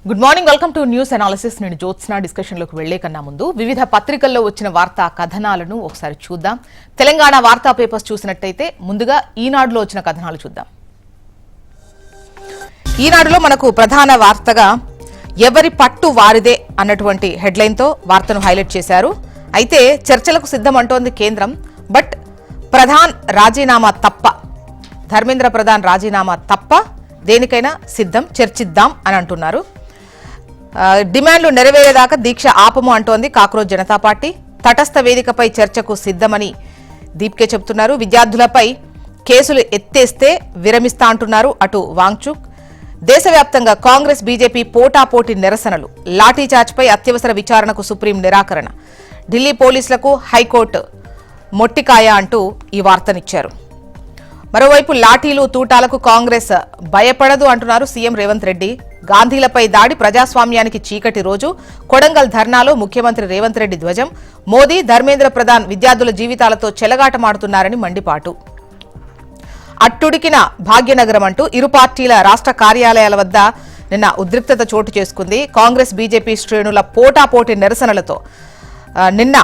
Good morning, welcome to news analysis. నేను జ్యోత్స్న. డిస్కషన్లోకి వెళ్లే కన్నా ముందు వివిధ పత్రికల్లో వచ్చిన వార్తా కథనాలను ఒకసారి చూద్దాం. తెలంగాణ వార్తా పేపర్స్ చూసినట్టయితే ముందుగా ఈనాడులో వచ్చిన కథనాలు చూద్దాం. ఈనాడులో మనకు ప్రధాన వార్తగా ఎవరి పట్టు వారిదే అన్నటువంటి హెడ్లైన్తో వార్తను హైలైట్ చేశారు. అయితే చర్చలకు సిద్ధం అంటోంది కేంద్రం. బట్ ప్రధాన్ రాజీనామా తప్ప, ధర్మేంద్ర ప్రధాన్ రాజీనామా తప్ప దేనికైనా సిద్ధం, చర్చిద్దాం అని అంటున్నారు. డిమాండ్లు నెరవేరేదాకా దీక్ష ఆపము అంటోంది కాక్రోజ్ జనతా పార్టీ. తటస్థ వేదికపై చర్చకు సిద్ధమని దీప్కే చెబుతున్నారు. విద్యార్థులపై కేసులు ఎత్తేస్తే విరమిస్తా అంటున్నారు అటు వాంగ్చుక్. దేశవ్యాప్తంగా కాంగ్రెస్ బీజేపీ పోటాపోటీ నిరసనలు. లాఠీచార్జ్పై అత్యవసర విచారణకు సుప్రీం నిరాకరణ. ఢిల్లీ పోలీసులకు హైకోర్టు మొట్టికాయ అంటూ ఈ వార్తనిచ్చారు. మరోవైపు లాఠీలు తూటాలకు కాంగ్రెస్ భయపడదు అంటున్నారు సీఎం రేవంత్ రెడ్డి. గాంధీలపై దాడి ప్రజాస్వామ్యానికి చీకటి రోజు. కొడంగల్ ధర్నాలో ముఖ్యమంత్రి రేవంత్ రెడ్డి ధ్వజం. మోదీ, ధర్మేంద్ర ప్రధాన్ విద్యార్థుల జీవితాలతో చెలగాటమాడుతున్నారని మండిపాటు. అట్టుడికిన భాగ్యనగరం అంటూ ఇరు పార్టీల రాష్ట్ర కార్యాలయాల వద్ద నిన్న ఉద్రిక్తత చోటు చేసుకుంది. కాంగ్రెస్ బీజేపీ శ్రేణుల పోటాపోటీ నిరసనలతో నిన్న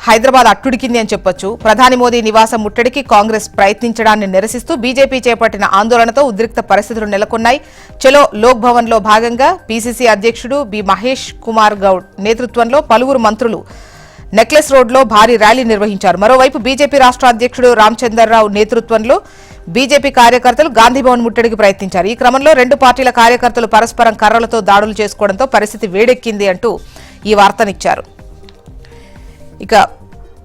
హైదరాబాద్ అట్టుడికింది అని చెప్పొచ్చు. ప్రధాని మోదీ నివాసం ముట్టడికి కాంగ్రెస్ ప్రయత్నించడాన్ని నిరసిస్తూ బీజేపీ చేపట్టిన ఆందోళనతో ఉద్రిక్త పరిస్థితులు నెలకొన్నాయి. చలో లోక్ భవన్ లో భాగంగా పీసీసీ అధ్యక్షుడు బి మహేష్ కుమార్ గౌడ్ నేతృత్వంలో పలువురు మంత్రులు నెక్లెస్ రోడ్ లో భారీ ర్యాలీ నిర్వహించారు. మరోవైపు బీజేపీ రాష్ట్ర అధ్యక్షుడు రామచంద్రరావు నేతృత్వంలో బీజేపీ కార్యకర్తలు గాంధీభవన్ ముట్టడికి ప్రయత్నించారు. ఈ క్రమంలో రెండు పార్టీల కార్యకర్తలు పరస్పరం కర్రలతో దాడులు చేసుకోవడంతో పరిస్థితి వేడెక్కింది అంటూ ఈ వార్తనిచ్చారు. ఇక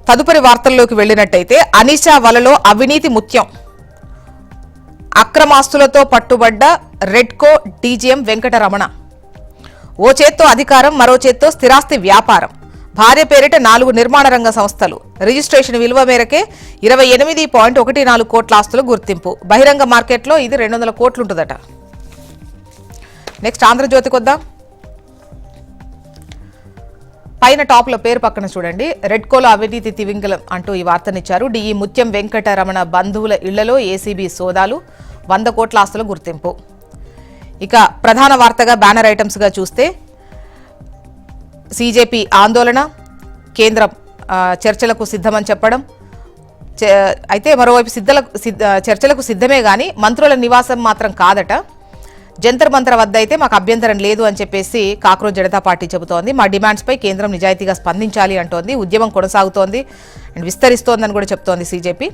తదుపరి వార్తల్లోకి వెళ్లినట్టయితే అనిషా వలలో అవినీతి ముత్యం. అక్రమాస్తులతో పట్టుబడ్డ రెడ్కో డీజీఎం వెంకటరమణ. ఓ చేత్తో అధికారం, మరో చేత్తో స్థిరాస్తి వ్యాపారం. భార్య పేరిట 4 నిర్మాణ రంగ సంస్థలు. రిజిస్ట్రేషన్ విలువ మేరకే 28.14 కోట్ల ఆస్తులు గుర్తింపు. బహిరంగ మార్కెట్లో ఇది 200 కోట్లుంటుందట. నెక్స్ట్ ఆంధ్రజ్యోతికి వద్దాం. పైన టాప్ లో పేరు పక్కన చూడండి, రెడ్కోలో అవినీతి తివింగలం అంటూ ఈ వార్తనిచ్చారు. డిఈ ముత్యం వెంకటరమణ బంధువుల ఇళ్లలో ఏసీబీ సోదాలు. 100 కోట్ల ఆస్తుల గుర్తింపు. ఇక ప్రధాన వార్తగా బ్యానర్ ఐటమ్స్ గా చూస్తే సీజేపీ ఆందోళన, కేంద్రం చర్చలకు సిద్ధమని చెప్పడం. అయితే మరోవైపు చర్చలకు సిద్ధమే గాని మంత్రుల నివాసం మాత్రం కాదట. జంతర్ మంతర్ వద్ద అయితే మాకు అభ్యంతరం లేదు అని చెప్పేసి కాక్రోజ్ జనతా పార్టీ చెబుతోంది. మా డిమాండ్స్ పై కేంద్రం నిజాయితీగా స్పందించాలి అంటోంది. ఉద్యమం కొనసాగుతోంది అండ్ విస్తరిస్తోందని కూడా చెప్తోంది సీజేపీ.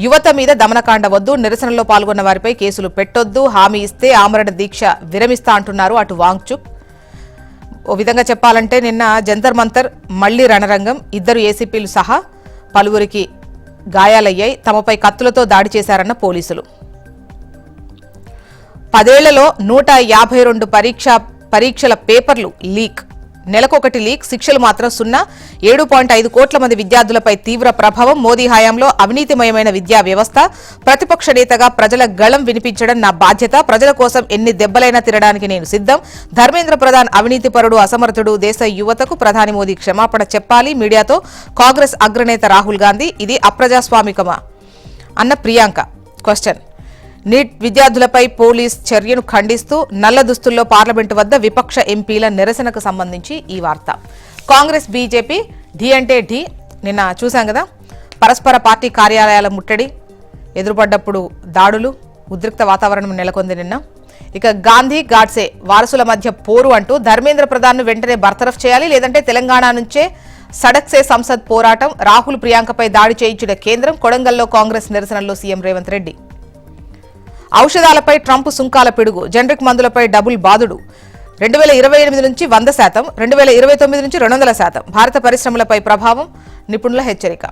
యువత మీద దమనకాండ వద్దు, నిరసనలో పాల్గొన్న వారిపై కేసులు పెట్టొద్దు, హామీ ఇస్తే ఆమరణ దీక్ష విరమిస్తా అంటున్నారు అటు వాంగ్చుక్. ఓ విధంగా చెప్పాలంటే నిన్న జంతర్ మంతర్ మళ్లీ రణరంగం. 2 ఏసీపీలు సహా పలువురికి గాయాలయ్యాయి. తమపై కత్తులతో దాడి చేశారన్న పోలీసులు. 10 ఏళ్లలో 152 పరీక్షల పేపర్లు లీక్. నెలకొకటి లీక్. శిక్షలు మాత్రం 0. 7.5 కోట్ల మంది విద్యార్థులపై తీవ్ర ప్రభావం. మోదీ హయాంలో అవినీతిమయమైన విద్యా వ్యవస్థ. ప్రతిపక్ష నేతగా ప్రజల గళం వినిపించడం నా బాధ్యత. ప్రజల కోసం ఎన్ని దెబ్బలైనా తినడానికి నేను సిద్ధం. ధర్మేంద్ర ప్రధాన్ అవినీతిపరుడు, అసమర్థుడు. దేశ యువతకు ప్రధాని మోదీ క్షమాపణ చెప్పాలి. మీడియాతో కాంగ్రెస్ అగ్రనేత రాహుల్ గాంధీ. ఇది అప్రజాస్వామికమా అన్న ప్రియాంక క్వశ్చన్. నీట్ విద్యార్థులపై పోలీస్ చర్యను ఖండిస్తూ నల్ల దుస్తుల్లో పార్లమెంటు వద్ద విపక్ష ఎంపీల నిరసనకు సంబంధించి ఈ వార్త. కాంగ్రెస్ బీజేపీ ఢీ అంటే ఢీ. నిన్న చూసాం కదా, పరస్పర పార్టీ కార్యాలయాల ముట్టడి, ఎదురుపడ్డప్పుడు దాడులు, ఉద్రిక్త వాతావరణం నెలకొంది నిన్న. ఇక గాంధీ, గాడ్సే వారసుల మధ్య పోరు అంటూ ధర్మేంద్ర ప్రధాన్ను వెంటనే బర్తరఫ్ చేయాలి, లేదంటే తెలంగాణ నుంచే సడక్సే సంసద్ పోరాటం. రాహుల్, ప్రియాంకపై దాడి చేయించిన కేంద్రం. కొడంగల్లో కాంగ్రెస్ నిరసనల్లో సీఎం రేవంత్ రెడ్డి. ఔషధాలపై ట్రంప్ సుంకాల పిడుగు. జనరిక్ మందులపై డబుల్ బాదుడు. 2028 నుంచి 100%, 2029 నుంచి 200%. భారత పరిశ్రమలపై ప్రభావం, నిపుణుల హెచ్చరిక.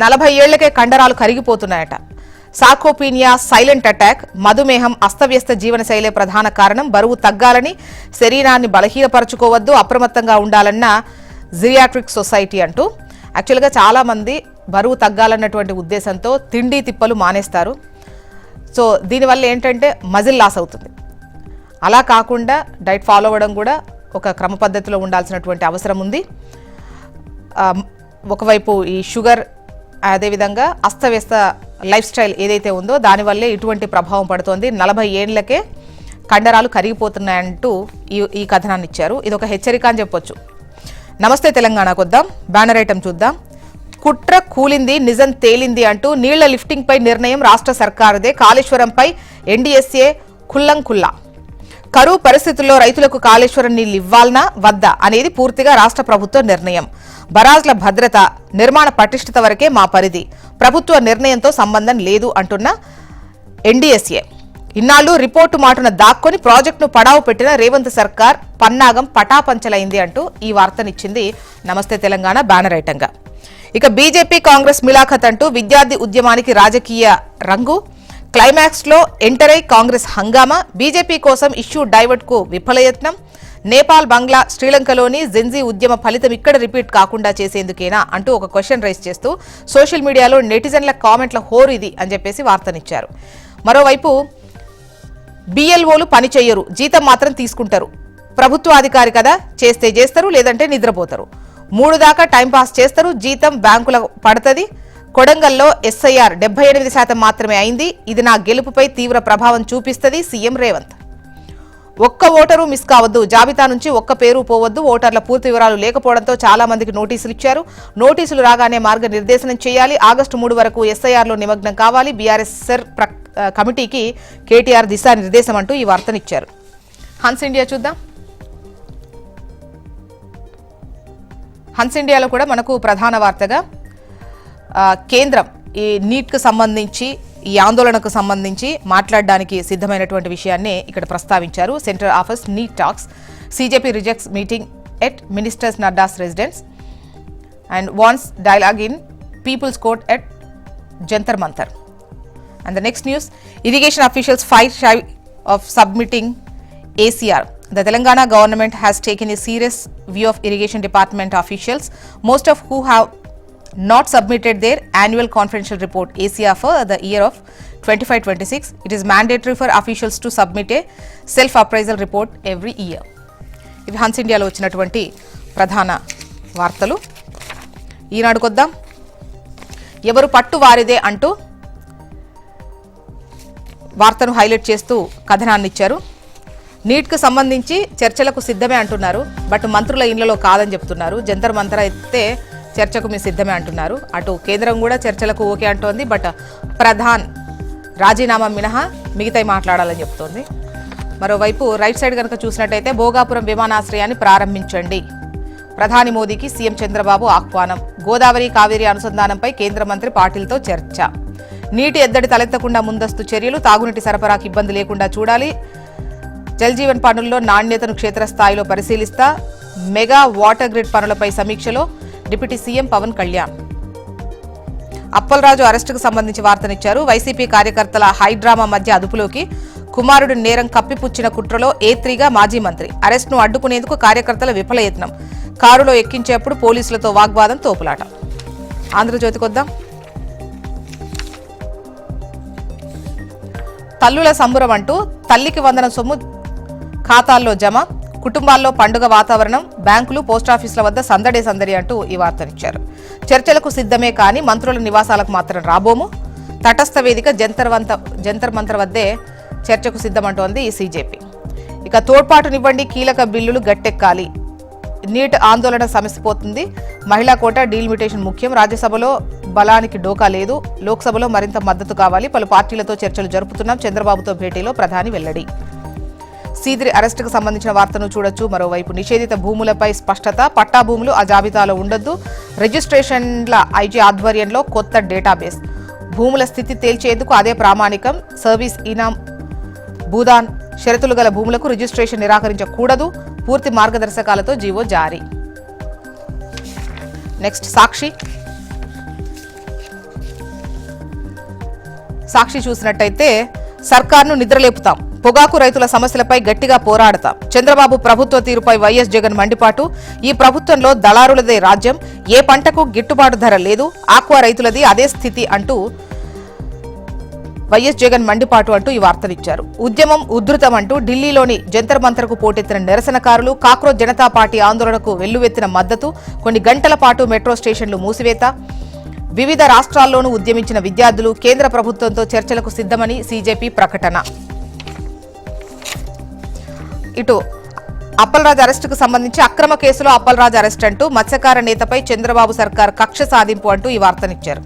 40 ఏళ్లకే కండరాలు కరిగిపోతున్నాయట. Sarcopenia silent attack. మధుమేహం, అస్తవ్యస్త జీవనశైలే ప్రధాన కారణం. బరువు తగ్గాలని, శరీరాన్ని బలహీనపరచుకోవద్దు, అప్రమత్తంగా ఉండాలన్న జిరియాట్రిక్ సొసైటీ అంటూ. యాక్చువల్గా చాలా మంది బరువు తగ్గాలన్నటువంటి ఉద్దేశంతో తిండి తిప్పలు మానేస్తారు. సో దీనివల్ల ఏంటంటే మజిల్ లాస్ అవుతుంది. అలా కాకుండా డైట్ ఫాలో అవ్వడం కూడా ఒక క్రమ పద్ధతిలో ఉండాల్సినటువంటి అవసరం ఉంది. ఒకవైపు ఈ షుగర్, అదేవిధంగా అస్తవ్యస్త లైఫ్ స్టైల్ ఏదైతే ఉందో దానివల్లే ఇటువంటి ప్రభావం పడుతోంది. 40 ఏళ్లకే కండరాలు కరిగిపోతున్నాయంటూ ఈ కథనాన్ని ఇచ్చారు. ఇది ఒక హెచ్చరిక అని చెప్పొచ్చు. నమస్తే తెలంగాణకు వద్దాం. బ్యానర్ ఐటమ్ చూద్దాం. కుట్ర కూలింది, నిజం తేలింది అంటూ నీళ్ల లిఫ్టింగ్ పై నిర్ణయం రాష్ట్ర సర్కారుదే. కాళేశ్వరంపై ఎన్డీఎస్ఏ ఖుల్లంఖుల్లా. కరువు పరిస్థితుల్లో రైతులకు కాళేశ్వరం నీళ్లు ఇవ్వాలనా వద్దా అనేది పూర్తిగా రాష్ట్ర ప్రభుత్వ నిర్ణయం. బరాజ్ల భద్రత, నిర్మాణ పటిష్టత వరకే మా పరిధి. ప్రభుత్వ నిర్ణయంతో సంబంధం లేదు అంటున్న ఎన్డీఎస్ఏ. ఇన్నాళ్లు రిపోర్టు మాటున దాక్కొని ప్రాజెక్టును పడావు పెట్టిన రేవంత్ సర్కార్ పన్నాగం పటాపంచలైంది అంటూ ఈ వార్తనిచ్చింది నమస్తే తెలంగాణ బ్యానర్ ఐటంగా. ఇక బీజేపీ కాంగ్రెస్ మిలాఖత్ అంటూ విద్యార్థి ఉద్యమానికి రాజకీయ రంగు. క్లైమాక్స్ లో ఎంటర్ అయి కాంగ్రెస్ హంగామా. బీజేపీ కోసం ఇష్యూ డైవర్ట్ కు విఫలయత్నం. నేపాల్, బంగ్లా, శ్రీలంకలోని జెన్జీ ఉద్యమ ఫలితం ఇక్కడ రిపీట్ కాకుండా చేసేందుకేనా అంటూ ఒక క్వశ్చన్ రైజ్ చేస్తూ సోషల్ మీడియాలో నెటిజన్ల కామెంట్ల హోరు ఇది అని చెప్పేసి వార్తనిచ్చారు. మరోవైపు బిఎల్ఓలు పని చెయ్యరు, జీతం మాత్రం తీసుకుంటారు. ప్రభుత్వాధికారి కదా, చేస్తే చేస్తారు, లేదంటే నిద్రపోతారు. 3 దాకా టైంపాస్ చేస్తారు, జీతం బ్యాంకులకు పడుతుంది. కొడంగల్లో ఎస్ఐఆర్ 78% మాత్రమే అయింది. ఇది నా గెలుపుపై తీవ్ర ప్రభావం చూపిస్తుంది సీఎం రేవంత్. ఒక్క ఓటరు మిస్ కావద్దు, జాబితా నుంచి ఒక్క పేరు పోవద్దు. ఓటర్ల పూర్తి వివరాలు లేకపోవడంతో చాలా మందికి నోటీసులు ఇచ్చారు. నోటీసులు రాగానే మార్గనిర్దేశనం చేయాలి. ఆగస్టు 3 వరకు ఎస్ఐఆర్లో నిమగ్నం కావాలి. బీఆర్ఎస్ సర్ కమిటీకి కేటీఆర్ దిశానిర్దేశం అంటూ ఈ వార్తనిచ్చారు. హన్స్ ఇండియా చూద్దాం. హన్స్ ఇండియాలో కూడా మనకు ప్రధాన వార్తగా కేంద్రం ఈ నీట్కు సంబంధించి, ఈ ఆందోళనకు సంబంధించి మాట్లాడడానికి సిద్ధమైనటువంటి విషయాన్ని ఇక్కడ ప్రస్తావించారు. Central office NEET talks. CJP rejects meeting at ministers Nadda's residence and wants dialogue in people's court at Jantar Mantar. And the next news, irrigation officials fight shy of submitting ACR. The Telangana government has taken a serious view of irrigation department officials, most of who have not submitted their annual confidential report ACR for the year of 25-26. It is mandatory for officials to submit a self-appraisal report every year. ఇవి Hans ఇండియాలో వచ్చినటువంటి ప్రధాన వార్తలు. ఈనాడు కొద్దాం. ఎవరు పట్టు వారిదే అంటూ వార్తను హైలైట్ చేస్తూ కథనాన్ని ఇచ్చారు. నీట్కు సంబంధించి చర్చలకు సిద్ధమే అంటున్నారు, బట్ మంత్రుల ఇళ్లలో కాదని చెప్తున్నారు. జంతర్ మంతర్ అయితే చర్చకు మీ సిద్ధమే అంటున్నారు. అటు కేంద్రం కూడా చర్చలకు ఓకే అంటోంది, బట్ ప్రధాన్ రాజీనామా మినహా మిగతాయి మాట్లాడాలని చెప్తోంది. మరోవైపు రైట్ సైడ్ కనుక చూసినట్టయితే భోగాపురం విమానాశ్రయాన్ని ప్రారంభించండి. ప్రధాని మోదీకి సీఎం చంద్రబాబు ఆహ్వానం. గోదావరి కావేరీ అనుసంధానంపై కేంద్ర మంత్రి పాటిల్తో చర్చ. నీటి ఎద్దడి తలెత్తకుండా ముందస్తు చర్యలు. తాగునీటి సరఫరాకు ఇబ్బంది లేకుండా చూడాలి. జల్ జీవన్ పనుల్లో నాణ్యతను క్షేత్రస్థాయిలో పరిశీలిస్తా. మెగా వాటర్ గ్రిడ్ పనులపై సమీక్షలో డిప్యూటీ సీఎం పవన్ కళ్యాణ్. అప్పలరాజు అరెస్టుకు సంబంధించి వార్తనిచ్చారు. వైసీపీ కార్యకర్తల హైడ్రామా మధ్య అదుపులోకి. కుమారుడి నేరం కప్పిపుచ్చిన కుట్రలో A3గా మాజీ మంత్రి. అరెస్టును అడ్డుకునేందుకు కార్యకర్తల విఫలయత్నం. కారులో ఎక్కించేప్పుడు పోలీసులతో వాగ్వాదం, తోపులాట. ఆంధ్రజ్యోతికొద్దాం. తల్లుల సంబురం అంటూ తల్లికి వందన సొమ్ము ఖాతాల్లో జమ. కుటుంబాల్లో పండుగ వాతావరణం. బ్యాంకులు, పోస్టాఫీసుల వద్ద సందడే సందడి అంటూ ఈ వార్తనిచ్చారు. చర్చలకు సిద్ధమే కానీ మంత్రుల నివాసాలకు మాత్రం రాబోము. తటస్థ వేదిక జంతర్ మంతర్ వద్దే చర్చకు సిద్ధమంటోంది ఈ సీజేపీ. ఇక తోడ్పాటునివ్వండి, కీలక బిల్లులు గట్టెక్కాలి. నీట్ ఆందోళన సమసిపోతుంది. మహిళా కోటా డీలిమిటేషన్ ముఖ్యం. రాజ్యసభలో బలానికి డోకా లేదు. లోక్సభలో మరింత మద్దతు కావాలి. పలు పార్టీలతో చర్చలు జరుపుతున్నాం. చంద్రబాబుతో భేటీలో ప్రధాని వెల్లడి. సీదిరి అరెస్టుకు సంబంధించిన వార్తను చూడొచ్చు. మరోవైపు నిషేధిత భూములపై స్పష్టత. పట్టా భూములు ఆ జాబితాలో ఉండొద్దు. రిజిస్ట్రేషన్ల ఐజీ ఆధ్వర్యంలో కొత్త డేటాబేస్. భూముల స్థితి తేల్చేందుకు అదే ప్రామాణికం. సర్వీస్ ఇనాం, భూదాన్ షరతులు గల భూములకు రిజిస్ట్రేషన్ నిరాకరించకూడదు. పూర్తి మార్గదర్శకాలతో జీవో జారీ. నెక్స్ట్ సాక్షి చూసినట్టయితే సర్కార్ను నిద్రలేపుతాం. పొగాకు రైతుల సమస్యలపై గట్టిగా పోరాడతాం. చంద్రబాబు ప్రభుత్వ తీరుపై వైఎస్ జగన్ మండిపాటు. ఈ ప్రభుత్వంలో దళారులదే రాజ్యం. ఏ పంటకు గిట్టుబాటు ధర లేదు. ఆక్వా రైతులది అదే స్థితి అంటూ వైఎస్ జగన్ మండిపాటు అంటూ ఈ వార్తనిచ్చారు. ఉద్యమం ఉధృతం అంటూ ఢిల్లీలోని జంతర్ మంతర్కు పోటెత్తిన నిరసనకారులు. కాక్రోచ్ జనతా పార్టీ ఆందోళనకు వెల్లువెత్తిన మద్దతు. కొన్ని గంటల పాటు మెట్రో స్టేషన్లు మూసివేత. వివిధ రాష్ట్రాల్లోనూ ఉద్యమించిన విద్యార్థులు. కేంద్ర ప్రభుత్వంతో చర్చలకు సిద్ధమని సీజేపీ ప్రకటన. ఇటు అప్పలరాజు అరెస్టుకు సంబంధించి అక్రమ కేసులో అప్పలరాజు అరెస్ట్ అంటూ మత్స్యకార నేతపై చంద్రబాబు సర్కార్ కక్ష సాధింపు అంటూ ఈ వార్తనిచ్చారు.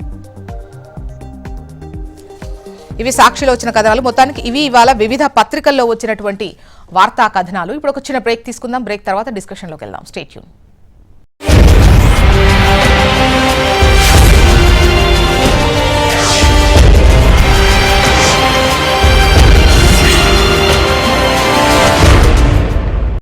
ఇవి సాక్షిలో వచ్చిన కథనాలు. మొత్తానికి ఇవి ఇవాళ వివిధ పత్రికల్లో వచ్చినటువంటి వార్తా కథనాలు. ఇప్పుడు ఒక చిన్న బ్రేక్ తీసుకుందాం. బ్రేక్ తర్వాత డిస్కషన్లోకి వెళ్దాం. Stay tune.